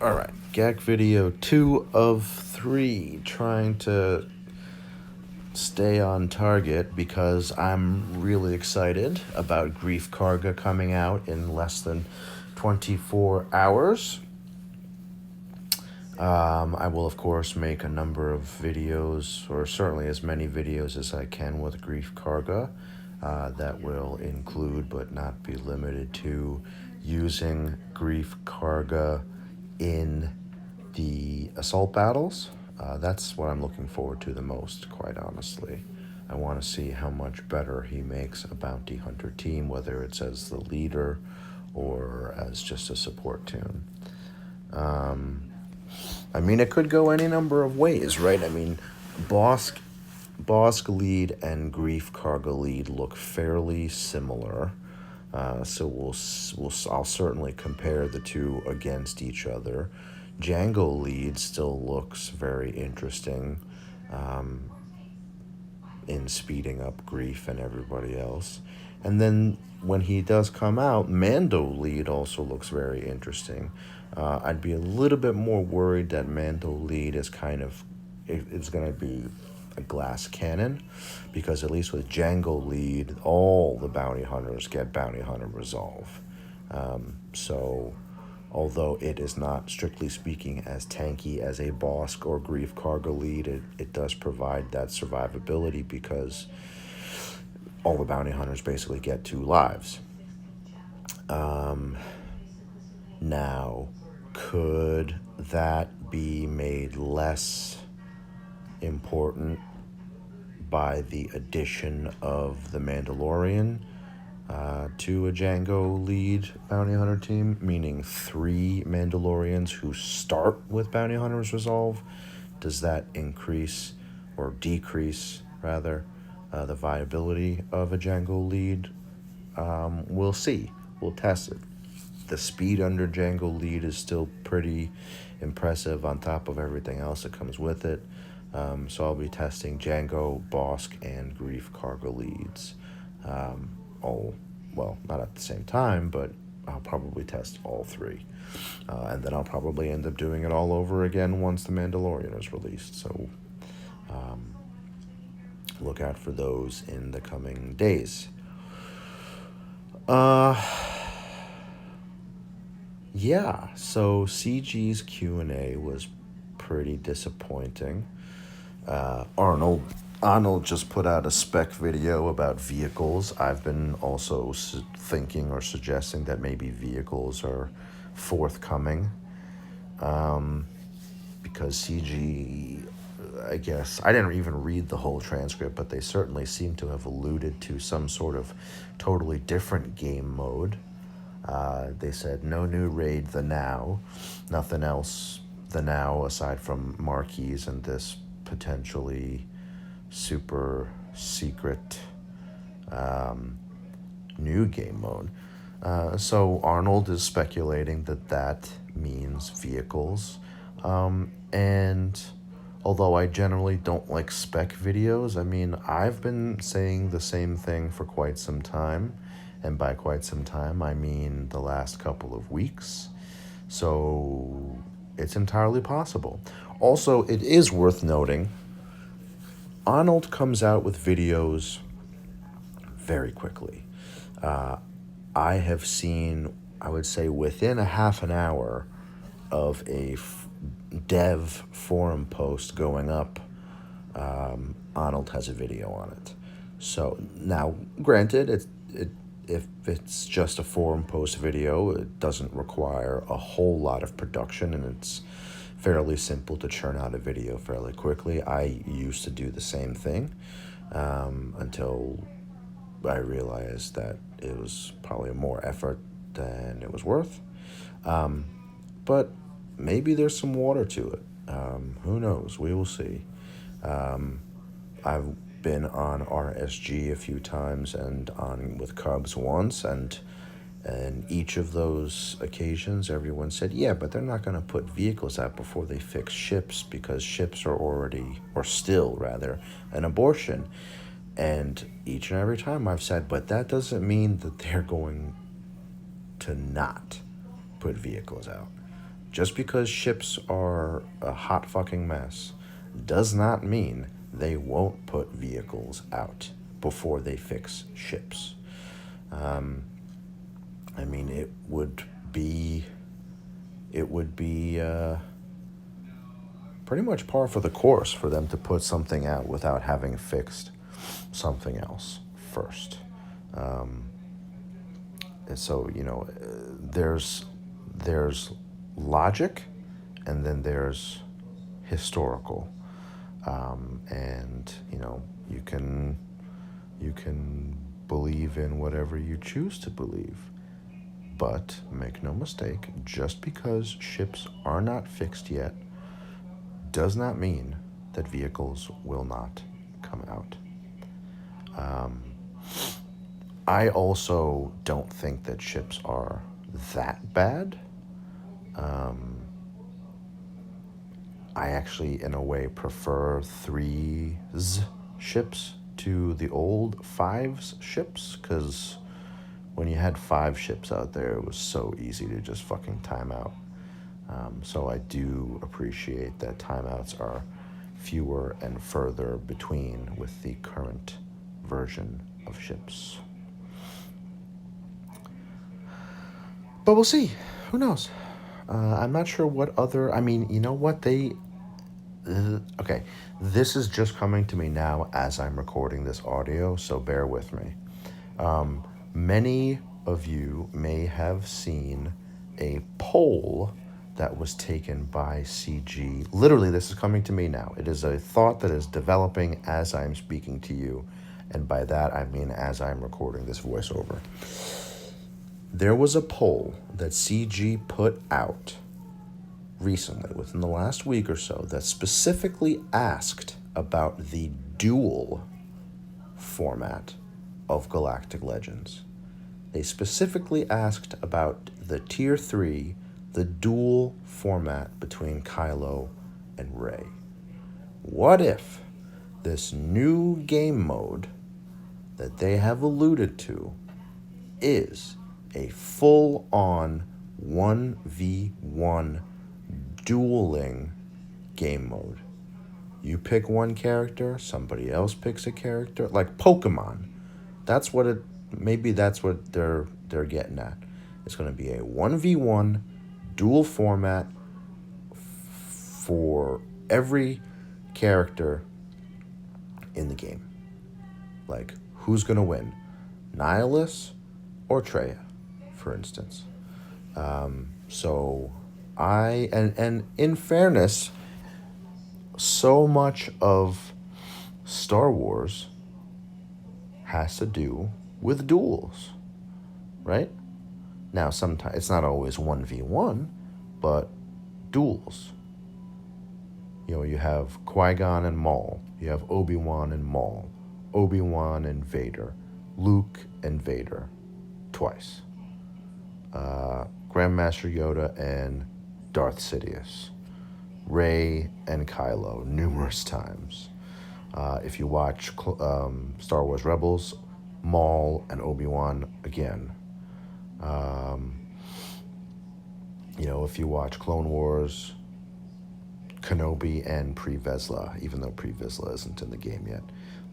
Alright, GAC video 2 of 3, trying to stay on target because I'm really excited about Grief Karga coming out in less than 24 hours. I will, of course, make a number of videos, or certainly as many videos as I can with Grief Karga. That will include, but not be limited to, using Grief Karga in the assault battles. That's what I'm looking forward to the most, quite honestly. I want to see how much better he makes a bounty hunter team, whether it's as the leader or as just a support tune. I mean, it could go any number of ways, right? I mean, Bosk lead and Grief Karga lead look fairly similar. So I'll certainly compare the two against each other. Django lead still looks very interesting in speeding up Grief and everybody else. And then when he does come out, Mando lead also looks very interesting. I'd be a little bit more worried that Mando lead is it's going to be a glass cannon, because at least with Django lead, all the bounty hunters get bounty hunter resolve. So although it is not, strictly speaking, as tanky as a Bosk or Grief Karga lead, it does provide that survivability because all the bounty hunters basically get 2 lives. Now, could that be made less important by the addition of the Mandalorian to a Django lead bounty hunter team, meaning 3 Mandalorians who start with bounty hunters resolve? Does that increase or decrease, rather, the viability of a Django lead? We'll see. We'll test it. The speed under Django lead is still pretty impressive on top of everything else that comes with it. So I'll be testing Django, Bosk, and Grief Karga leads. Not at the same time, but I'll probably test all 3. And then I'll probably end up doing it all over again once The Mandalorian is released. So look out for those in the coming days. Yeah, so CG's Q&A was pretty disappointing. Arnold just put out a spec video about vehicles. I've been also thinking or suggesting that maybe vehicles are forthcoming, because CG, I guess, I didn't even read the whole transcript, but they certainly seem to have alluded to some sort of totally different game mode. They said no new raid the now, nothing else the now aside from marquees and this potentially super secret new game mode. So Arnold is speculating that means vehicles. And although I generally don't like spec videos, I mean, I've been saying the same thing for quite some time. And by quite some time, I mean the last couple of weeks. So it's entirely possible. Also, it is worth noting, Arnold comes out with videos very quickly. I have seen, I would say, within a half an hour of a dev forum post going up, Arnold has a video on it. So now, granted, if it's just a forum post video, it doesn't require a whole lot of production, and it's fairly simple to churn out a video fairly quickly. I used to do the same thing until I realized that it was probably more effort than it was worth. But maybe there's some water to it. Who knows? We will see. I've been on RSG a few times and on with Cubs once, and each of those occasions everyone said, yeah, but they're not going to put vehicles out before they fix ships, because ships are already, or still rather, an abortion. And each and every time I've said, but that doesn't mean that they're going to not put vehicles out. Just because ships are a hot fucking mess does not mean they won't put vehicles out before they fix ships. I mean, it would be pretty much par for the course for them to put something out without having fixed something else first. And so, there's logic, and then there's historical, and you can believe in whatever you choose to believe. But make no mistake, just because ships are not fixed yet does not mean that vehicles will not come out. I also don't think that ships are that bad. I actually, in a way, prefer 3's ships to the old 5's ships, because when you had 5 ships out there, it was so easy to just fucking time out. So I do appreciate that timeouts are fewer and further between with the current version of ships. But we'll see. Who knows? I'm not sure what other. I mean, you know what? Okay, this is just coming to me now as I'm recording this audio, so bear with me. Many of you may have seen a poll that was taken by CG. Literally, this is coming to me now. It is a thought that is developing as I'm speaking to you, and by that I mean as I'm recording this voiceover. There was a poll that CG put out recently, within the last week or so, that specifically asked about the duel format of Galactic Legends. They specifically asked about the Tier 3, the duel format between Kylo and Rey. What if this new game mode that they have alluded to is a full-on 1v1 dueling game mode? You pick one character, somebody else picks a character, like Pokemon. That's what they're getting at. It's going to be a 1v1 duel format for every character in the game. Like, who's going to win? Nihilus or Traya, for instance. And in fairness, so much of Star Wars has to do with duels, right? Now, sometimes it's not always 1v1, but duels. You have Qui-Gon and Maul. You have Obi-Wan and Maul. Obi-Wan and Vader. Luke and Vader. Twice. Grandmaster Yoda and Darth Sidious. Rey and Kylo numerous times. If you watch Star Wars Rebels, Maul and Obi-Wan again. If you watch Clone Wars, Kenobi and Pre Vizsla, even though Pre Vizsla isn't in the game yet.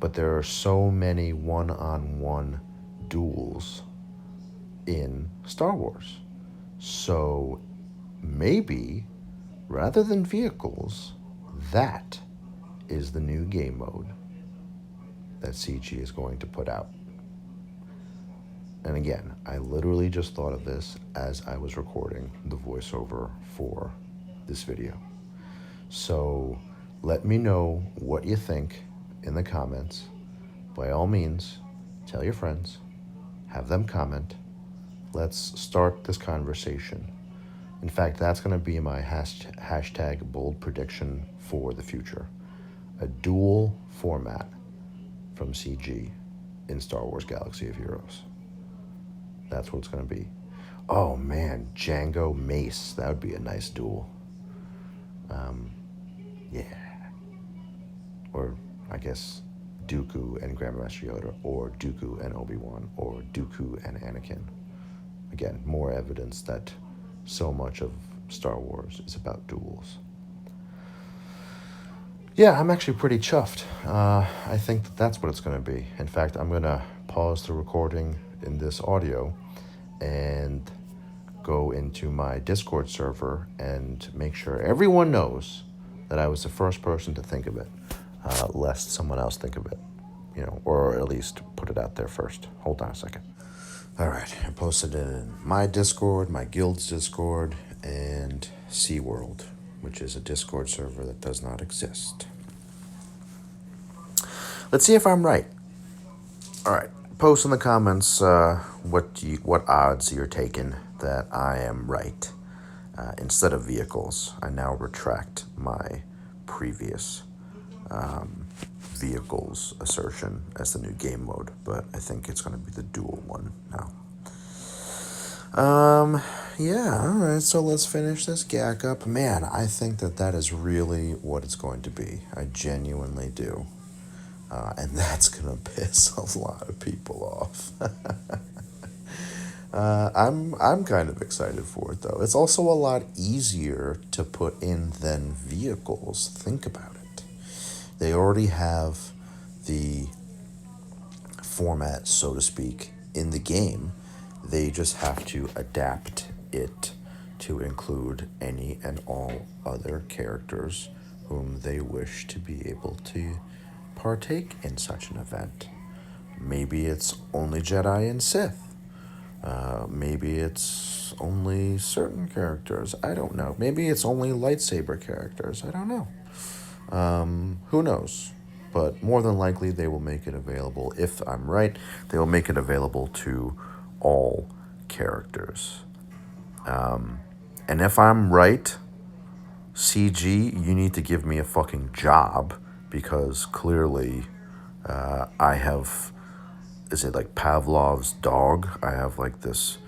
But there are so many one-on-one duels in Star Wars. So maybe, rather than vehicles, that is the new game mode that CG is going to put out. And again, I literally just thought of this as I was recording the voiceover for this video. So let me know what you think in the comments. By all means, tell your friends, have them comment. Let's start this conversation. In fact, that's going to be my hashtag bold prediction for the future. A dual format from CG in Star Wars Galaxy of Heroes. That's what it's going to be. Oh man, Django Mace. That would be a nice duel. Yeah. Or, I guess, Dooku and Grandmaster Yoda, or Dooku and Obi-Wan, or Dooku and Anakin. Again, more evidence that so much of Star Wars is about duels. Yeah, I'm actually pretty chuffed. I think that that's what it's going to be. In fact, I'm going to pause the recording in this audio and go into my Discord server and make sure everyone knows that I was the first person to think of it, lest someone else think of it, or at least put it out there first. Hold on a second. All right, I posted it in my Discord, my guild's Discord, and SeaWorld, which is a Discord server that does not exist. Let's see if I'm right. All right, post in the comments what odds you're taking that I am right. Instead of vehicles, I now retract my previous vehicles assertion as the new game mode, but I think it's going to be the dual one now. Yeah, all right, so let's finish this GAC up. Man, I think that is really what it's going to be. I genuinely do. And that's going to piss a lot of people off. I'm kind of excited for it, though. It's also a lot easier to put in than vehicles. Think about it. They already have the format, so to speak, in the game. They just have to adapt it to include any and all other characters whom they wish to be able to partake in such an event. Maybe it's only Jedi and Sith. Maybe it's only certain characters. I don't know. Maybe it's only lightsaber characters. I don't know. Who knows? But more than likely, they will make it available. If I'm right, they will make it available to all characters. And if I'm right, CG, you need to give me a fucking job, because clearly I have, is it like Pavlov's dog? I have like this,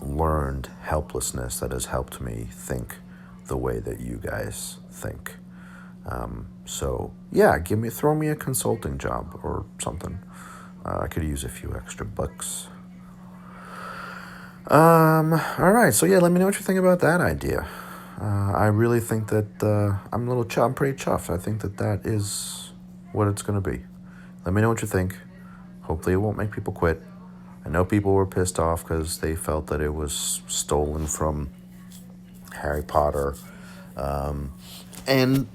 learned helplessness that has helped me think the way that you guys think. So yeah, throw me a consulting job or something. I could use a few extra bucks. All right, so yeah, let me know what you think about that idea. I really think that I'm pretty chuffed. I think that is what it's gonna be. Let me know what you think. Hopefully, it won't make people quit. I know people were pissed off because they felt that it was stolen from Harry Potter, and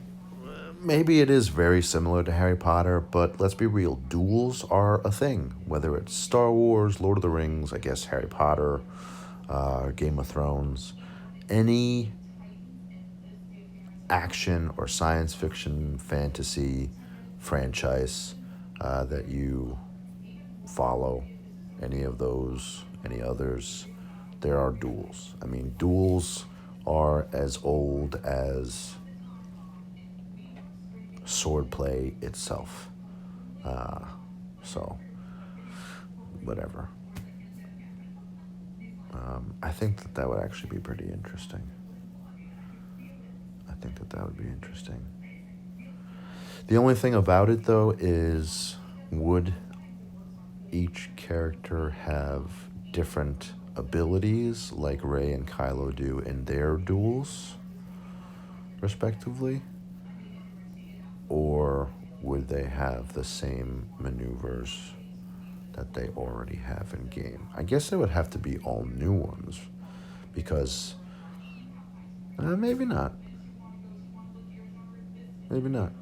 maybe it is very similar to Harry Potter, but let's be real, duels are a thing. Whether it's Star Wars, Lord of the Rings, I guess Harry Potter, Game of Thrones, any action or science fiction fantasy franchise that you follow, any of those, any others, there are duels. I mean, duels are as old as swordplay itself. So, whatever. I think that would actually be pretty interesting. I think that would be interesting. The only thing about it, though, is would each character have different abilities like Rey and Kylo do in their duels, respectively? Or would they have the same maneuvers that they already have in game? I guess it would have to be all new ones, because maybe not. Maybe not.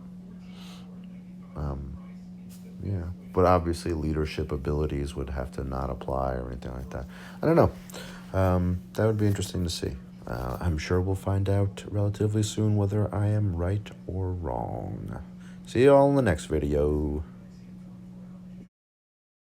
Yeah, but obviously leadership abilities would have to not apply or anything like that. I don't know. That would be interesting to see. I'm sure we'll find out relatively soon whether I am right or wrong. See you all in the next video.